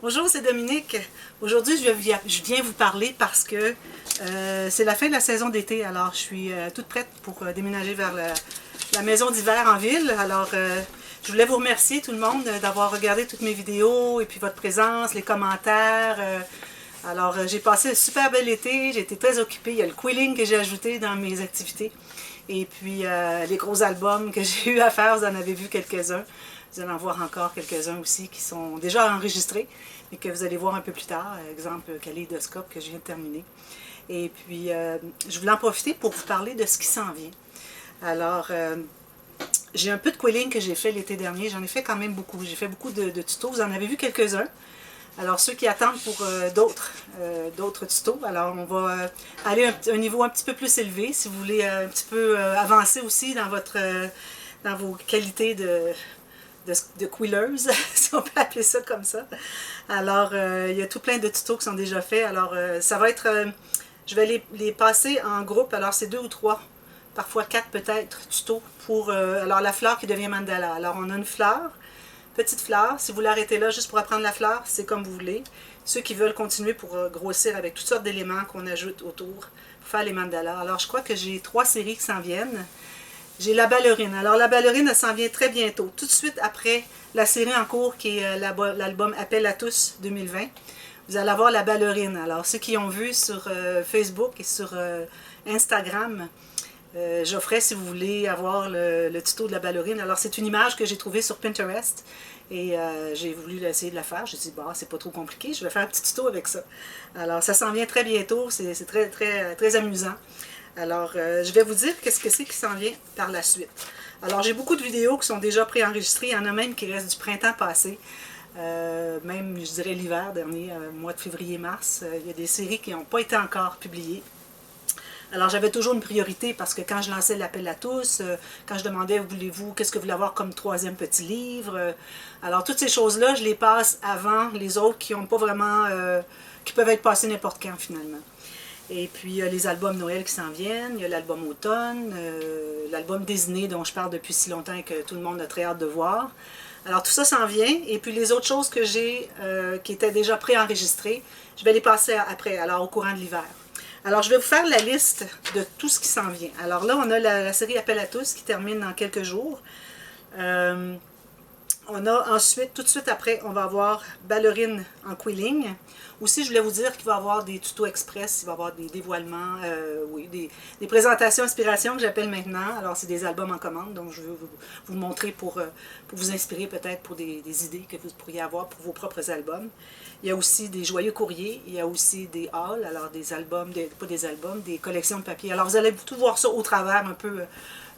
Bonjour, c'est Dominique. Aujourd'hui, je viens vous parler parce que c'est la fin de la saison d'été. Alors, je suis toute prête pour déménager vers la maison d'hiver en ville. Alors, je voulais vous remercier tout le monde d'avoir regardé toutes mes vidéos et puis votre présence, les commentaires. Alors, j'ai passé un super bel été. J'ai été très occupée. Il y a le quilling que j'ai ajouté dans mes activités. Et puis, les gros albums que j'ai eu à faire, vous en avez vu quelques-uns. Vous allez en voir encore quelques-uns aussi qui sont déjà enregistrés et que vous allez voir un peu plus tard. Exemple, Kaléidoscope que je viens de terminer. Et puis, je voulais en profiter pour vous parler de ce qui s'en vient. Alors, j'ai un peu de quilling que j'ai fait l'été dernier. J'en ai fait quand même beaucoup. J'ai fait beaucoup de tutos. Vous en avez vu quelques-uns. Alors, ceux qui attendent pour d'autres tutos, alors on va aller à un niveau un petit peu plus élevé si vous voulez un petit peu avancer aussi dans vos qualités de quilleuse, si on peut appeler ça comme ça. Alors, il y a tout plein de tutos qui sont déjà faits. Alors, ça va être... je vais les passer en groupe. Alors, c'est 2 ou 3, parfois 4 peut-être, tutos pour... alors, la fleur qui devient mandala. Alors, on a une fleur, petite fleur. Si vous voulez arrêter là juste pour apprendre la fleur, c'est comme vous voulez. Ceux qui veulent continuer pour grossir avec toutes sortes d'éléments qu'on ajoute autour pour faire les mandalas. Alors, je crois que j'ai 3 séries qui s'en viennent. J'ai la ballerine. Alors, la ballerine, elle s'en vient très bientôt. Tout de suite après la série en cours qui est l'album Appel à tous 2020. Vous allez avoir la ballerine. Alors, ceux qui ont vu sur Facebook et sur Instagram, j'offrais, si vous voulez, avoir le tuto de la ballerine. Alors, c'est une image que j'ai trouvée sur Pinterest. Et j'ai voulu essayer de la faire. J'ai dit, bah, c'est pas trop compliqué, je vais faire un petit tuto avec ça. Alors, ça s'en vient très bientôt. C'est très, très, très amusant. Alors, je vais vous dire qu'est-ce que c'est qui s'en vient par la suite. Alors, j'ai beaucoup de vidéos qui sont déjà préenregistrées. Il y en a même qui restent du printemps passé. Même, je dirais, l'hiver dernier, mois de février-mars. Il y a des séries qui n'ont pas été encore publiées. Alors, j'avais toujours une priorité parce que quand je lançais l'appel à tous, quand je demandais, voulez-vous, qu'est-ce que vous voulez avoir comme 3e petit livre, alors toutes ces choses-là, je les passe avant les autres qui n'ont pas vraiment, qui peuvent être passées n'importe quand finalement. Et puis, il y a les albums Noël qui s'en viennent, il y a l'album Automne, l'album Disney dont je parle depuis si longtemps et que tout le monde a très hâte de voir. Alors, tout ça s'en vient. Et puis, les autres choses que j'ai, qui étaient déjà préenregistrées, je vais les passer après, alors au courant de l'hiver. Alors, je vais vous faire la liste de tout ce qui s'en vient. Alors là, on a la série Appel à tous qui termine dans quelques jours. On a ensuite, tout de suite après, on va avoir ballerine en quilling. Aussi, je voulais vous dire qu'il va y avoir des tutos express, il va y avoir des dévoilements, oui, des présentations inspiration que j'appelle maintenant. Alors, c'est des albums en commande, donc je veux vous montrer pour vous inspirer peut-être pour des idées que vous pourriez avoir pour vos propres albums. Il y a aussi des joyeux courriers, il y a aussi des hauls, alors des albums, pas des albums, des collections de papier. Alors, vous allez tout voir ça au travers un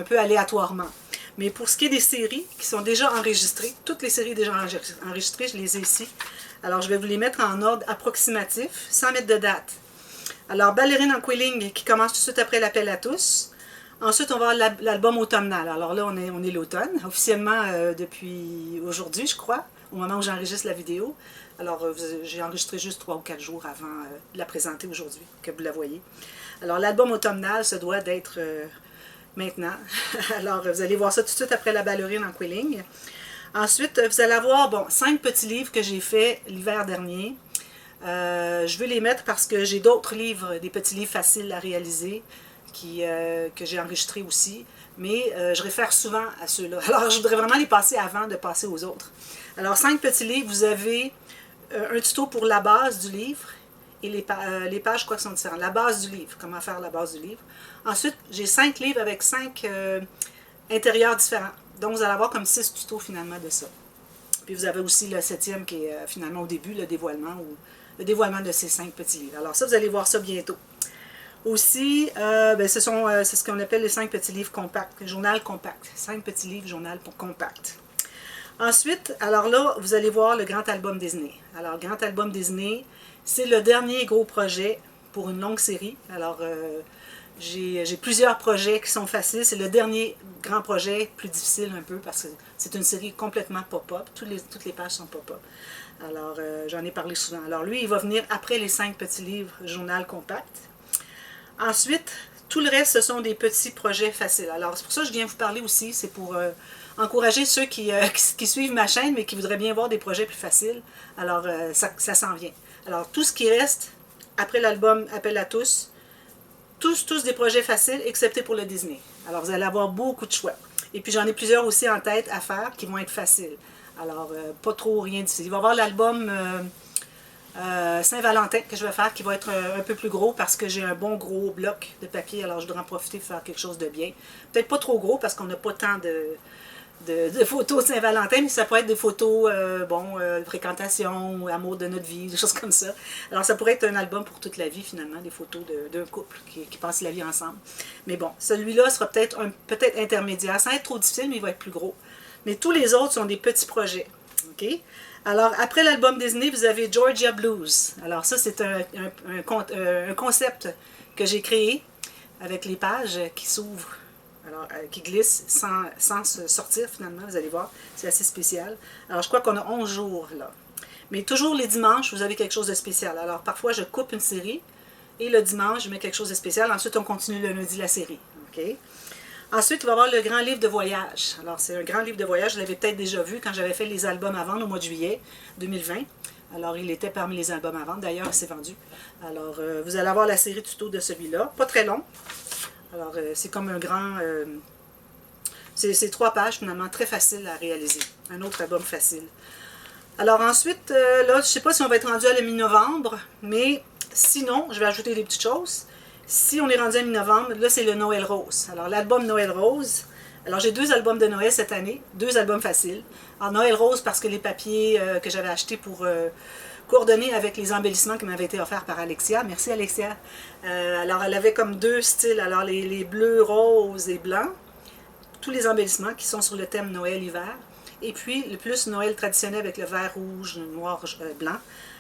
peu aléatoirement. Mais pour ce qui est des séries qui sont déjà enregistrées, toutes les séries déjà enregistrées, je les ai ici. Alors, je vais vous les mettre en ordre approximatif, sans mettre de date. Alors, ballerine en quilling qui commence tout de suite après l'appel à tous. Ensuite, on va avoir l'album automnal. Alors là, on est l'automne, officiellement depuis aujourd'hui, je crois, au moment où j'enregistre la vidéo. Alors, j'ai enregistré juste 3 ou 4 jours avant de la présenter aujourd'hui, que vous la voyez. Alors, l'album automnal se doit d'être... maintenant. Alors, vous allez voir ça tout de suite après la ballerine en quilling. Ensuite, vous allez avoir, bon, 5 petits livres que j'ai faits l'hiver dernier. Je veux les mettre parce que j'ai d'autres livres, des petits livres faciles à réaliser que j'ai enregistrés aussi. Mais je réfère souvent à ceux-là. Alors, je voudrais vraiment les passer avant de passer aux autres. Alors, 5 petits livres, vous avez un tuto pour la base du livre. Et les pages, je crois, sont différentes. La base du livre, comment faire la base du livre. Ensuite, j'ai 5 livres avec 5 intérieurs différents. Donc, vous allez avoir comme 6 tutos finalement de ça. Puis, vous avez aussi le 7e qui est finalement au début, le dévoilement de ces 5 petits livres. Alors ça, vous allez voir ça bientôt. Aussi, c'est ce qu'on appelle les 5 petits livres compacts, journal compact. 5 petits livres, journal compact. Ensuite, alors là, vous allez voir le grand album Disney. Alors, le grand album Disney, c'est le dernier gros projet pour une longue série. Alors, j'ai plusieurs projets qui sont faciles. C'est le dernier grand projet, plus difficile un peu, parce que c'est une série complètement pop-up. Toutes les pages sont pop-up. Alors, j'en ai parlé souvent. Alors, lui, il va venir après les 5 petits livres journal compact. Ensuite, tout le reste, ce sont des petits projets faciles. Alors, c'est pour ça que je viens vous parler aussi. C'est pour encourager ceux qui suivent ma chaîne, mais qui voudraient bien voir des projets plus faciles. Alors, ça s'en vient. Alors, tout ce qui reste après l'album Appel à tous des projets faciles, excepté pour le Disney. Alors, vous allez avoir beaucoup de choix. Et puis, j'en ai plusieurs aussi en tête à faire qui vont être faciles. Alors, pas trop rien difficile. Il va y avoir l'album Saint-Valentin que je vais faire qui va être un peu plus gros parce que j'ai un bon gros bloc de papier. Alors, je dois en profiter pour faire quelque chose de bien. Peut-être pas trop gros parce qu'on n'a pas tant de photos de Saint-Valentin, mais ça peut être des photos, de fréquentation, amour de notre vie, des choses comme ça. Alors, ça pourrait être un album pour toute la vie, finalement, des photos d'un couple qui passe la vie ensemble. Mais bon, celui-là sera peut-être intermédiaire, sans être trop difficile, mais il va être plus gros. Mais tous les autres sont des petits projets. OK? Alors, après l'album Disney, vous avez Georgia Blues. Alors, ça, c'est un concept que j'ai créé avec les pages qui s'ouvrent. Alors, qui glisse sans se sortir finalement, vous allez voir, c'est assez spécial. Alors, je crois qu'on a 11 jours là. Mais toujours les dimanches, vous avez quelque chose de spécial. Alors, parfois, je coupe une série et le dimanche, je mets quelque chose de spécial. Ensuite, on continue le lundi la série. OK? Ensuite, il va y avoir le grand livre de voyage. Alors, c'est un grand livre de voyage, je l'avais peut-être déjà vu quand j'avais fait les albums à vendre au mois de juillet 2020. Alors, il était parmi les albums à vendre. D'ailleurs, il s'est vendu. Alors, vous allez avoir la série tuto de celui-là. Pas très long. Alors, c'est comme un grand... c'est 3 pages, finalement, très facile à réaliser. Un autre album facile. Alors ensuite, là, je ne sais pas si on va être rendu à la mi-novembre, mais sinon, je vais ajouter des petites choses. Si on est rendu à mi-novembre, là, c'est le Noël Rose. Alors, l'album Noël Rose... Alors, j'ai 2 albums de Noël cette année, 2 albums faciles. Alors, Noël Rose, parce que les papiers que j'avais achetés pour... coordonnée avec les embellissements qui m'avaient été offerts par Alexia. Merci Alexia. Alors elle avait comme 2 styles, alors les bleus, roses et blancs, tous les embellissements qui sont sur le thème Noël-Hiver, et puis le plus Noël traditionnel avec le vert, rouge, noir, blanc.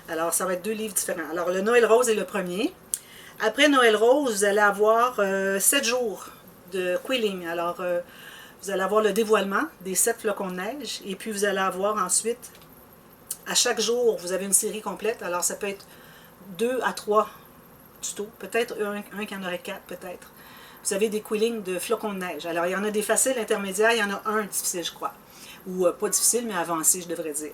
Alors ça va être 2 livres différents. Alors le Noël Rose est le premier. Après Noël Rose, vous allez avoir 7 jours de quilling. Alors vous allez avoir le dévoilement des 7 flocons de neige, et puis vous allez avoir ensuite... À chaque jour, vous avez une série complète. Alors, ça peut être 2 à 3 tutos. Peut-être un qui en aurait 4, peut-être. Vous avez des quillings de flocons de neige. Alors, il y en a des faciles, intermédiaires. Il y en a un difficile, je crois. Ou pas difficile, mais avancé, je devrais dire.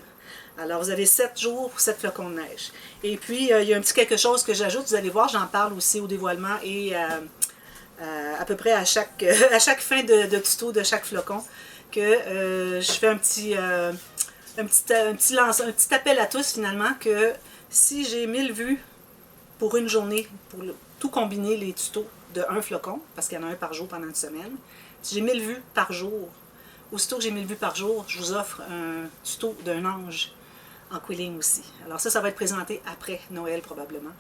Alors, vous avez 7 jours pour 7 flocons de neige. Et puis, il y a un petit quelque chose que j'ajoute. Vous allez voir, j'en parle aussi au dévoilement et à peu près à chaque fin de tuto de chaque flocon, que je fais un petit appel à tous finalement, que si j'ai 1000 vues pour une journée, pour tout combiner les tutos de un flocon, parce qu'il y en a un par jour pendant une semaine, si j'ai 1000 vues par jour, aussitôt que j'ai 1000 vues par jour, je vous offre un tuto d'un ange en quilling aussi. Alors ça va être présenté après Noël probablement.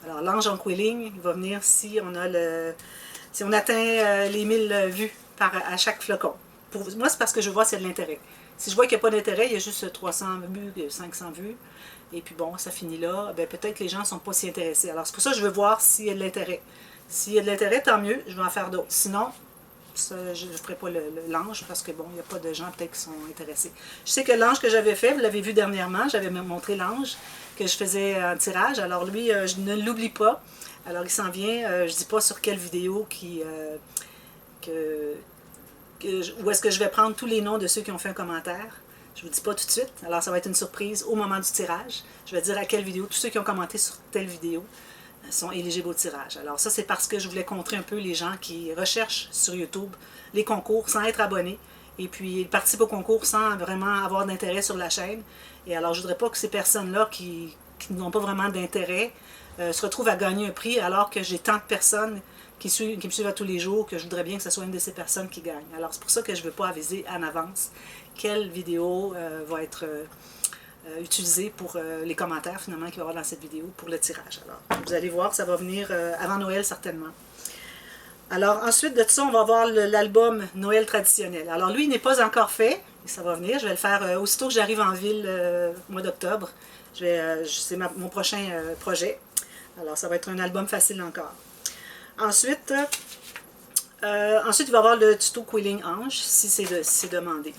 Alors l'ange en quilling, il va venir si on atteint les 1000 vues à chaque flocon. Pour moi, c'est parce que je vois s'il y a de l'intérêt. Si je vois qu'il n'y a pas d'intérêt, il y a juste 300 vues, 500 vues, et puis bon, ça finit là, ben peut-être que les gens ne sont pas si intéressés. Alors c'est pour ça que je veux voir s'il y a de l'intérêt. S'il y a de l'intérêt, tant mieux, je vais en faire d'autres. Sinon, je ne ferai pas l'ange, parce que bon, il n'y a pas de gens peut-être qui sont intéressés. Je sais que l'ange que j'avais fait, vous l'avez vu dernièrement, j'avais montré l'ange que je faisais en tirage. Alors lui, je ne l'oublie pas. Alors il s'en vient, je ne dis pas sur quelle vidéo où est-ce que je vais prendre tous les noms de ceux qui ont fait un commentaire. Je ne vous dis pas tout de suite. Alors, ça va être une surprise au moment du tirage. Je vais dire à quelle vidéo. Tous ceux qui ont commenté sur telle vidéo sont éligibles au tirage. Alors, ça, c'est parce que je voulais contrer un peu les gens qui recherchent sur YouTube les concours sans être abonnés. Et puis, ils participent au concours sans vraiment avoir d'intérêt sur la chaîne. Et alors, je ne voudrais pas que ces personnes-là qui n'ont pas vraiment d'intérêt se retrouvent à gagner un prix alors que j'ai tant de personnes qui me suivent à tous les jours, que je voudrais bien que ce soit une de ces personnes qui gagne. Alors, c'est pour ça que je ne veux pas aviser en avance quelle vidéo va être utilisée pour les commentaires, finalement, qu'il va y avoir dans cette vidéo pour le tirage. Alors, vous allez voir, ça va venir avant Noël, certainement. Alors, ensuite de ça, on va avoir l'album Noël traditionnel. Alors, lui, il n'est pas encore fait, et ça va venir. Je vais le faire aussitôt que j'arrive en ville au mois d'octobre. C'est mon prochain projet. Alors, ça va être un album facile encore. Ensuite, il va y avoir le tuto Quilling Ange, si c'est demandé.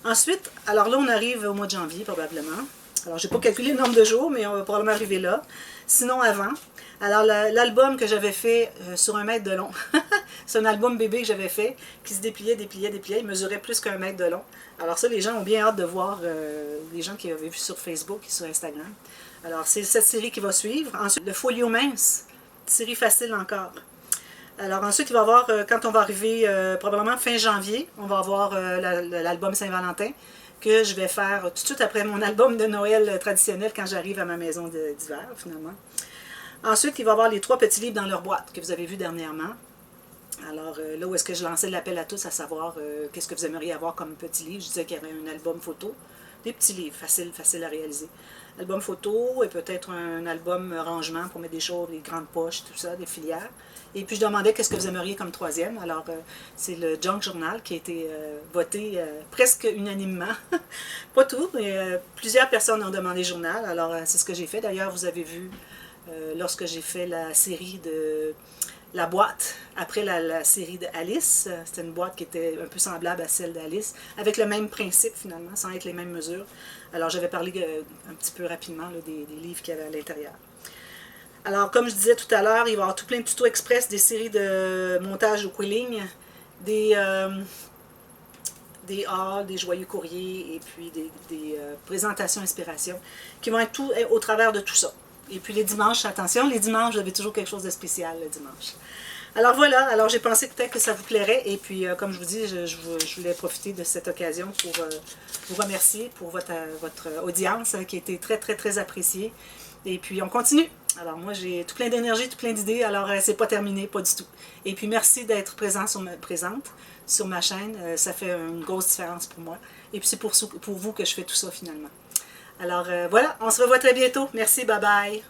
Ensuite, alors là, on arrive au mois de janvier, probablement. Alors, je n'ai pas calculé le nombre de jours, mais on va probablement arriver là. Sinon, avant. Alors, l'album que j'avais fait sur 1 mètre de long, c'est un album bébé que j'avais fait, qui se dépliait, dépliait, dépliait. Il mesurait plus qu'1 mètre de long. Alors ça, les gens ont bien hâte de voir, les gens qui avaient vu sur Facebook et sur Instagram. Alors, c'est cette série qui va suivre. Ensuite, le folio mince, série facile encore. Alors ensuite, il va y avoir, quand on va arriver probablement fin janvier, on va avoir l'album Saint-Valentin que je vais faire tout de suite après mon album de Noël traditionnel quand j'arrive à ma maison d'hiver, finalement. Ensuite, il va y avoir les 3 petits livres dans leur boîte que vous avez vus dernièrement. Alors là où est-ce que je lançais l'appel à tous à savoir qu'est-ce que vous aimeriez avoir comme petit livre. Je disais qu'il y avait un album photo, des petits livres, faciles à réaliser. Album photo et peut-être un album rangement pour mettre des choses, des grandes poches, tout ça, des filières. Et puis je demandais qu'est-ce que vous aimeriez comme 3e. Alors c'est le Junk Journal qui a été voté presque unanimement. Pas tout, mais plusieurs personnes ont demandé journal. Alors c'est ce que j'ai fait. D'ailleurs, vous avez vu lorsque j'ai fait la série de la boîte, après la série d'Alice, c'était une boîte qui était un peu semblable à celle d'Alice, avec le même principe finalement, sans être les mêmes mesures. Alors j'avais parlé un petit peu rapidement là, des livres qu'il y avait à l'intérieur. Alors comme je disais tout à l'heure, il va y avoir tout plein de tutos express, des séries de montage au quilling, des hauls, des joyeux courriers et puis des présentations inspiration qui vont être tout au travers de tout ça. Et puis les dimanches, attention, les dimanches, vous avez toujours quelque chose de spécial le dimanche. Alors voilà, alors j'ai pensé peut-être que ça vous plairait. Et puis comme je vous dis, je voulais profiter de cette occasion pour vous remercier pour votre audience qui a été très, très, très appréciée. Et puis on continue. Alors moi j'ai tout plein d'énergie, tout plein d'idées, alors c'est pas terminé, pas du tout. Et puis merci d'être présente sur ma chaîne, ça fait une grosse différence pour moi. Et puis c'est pour vous que je fais tout ça finalement. Alors voilà, on se revoit très bientôt. Merci, bye bye.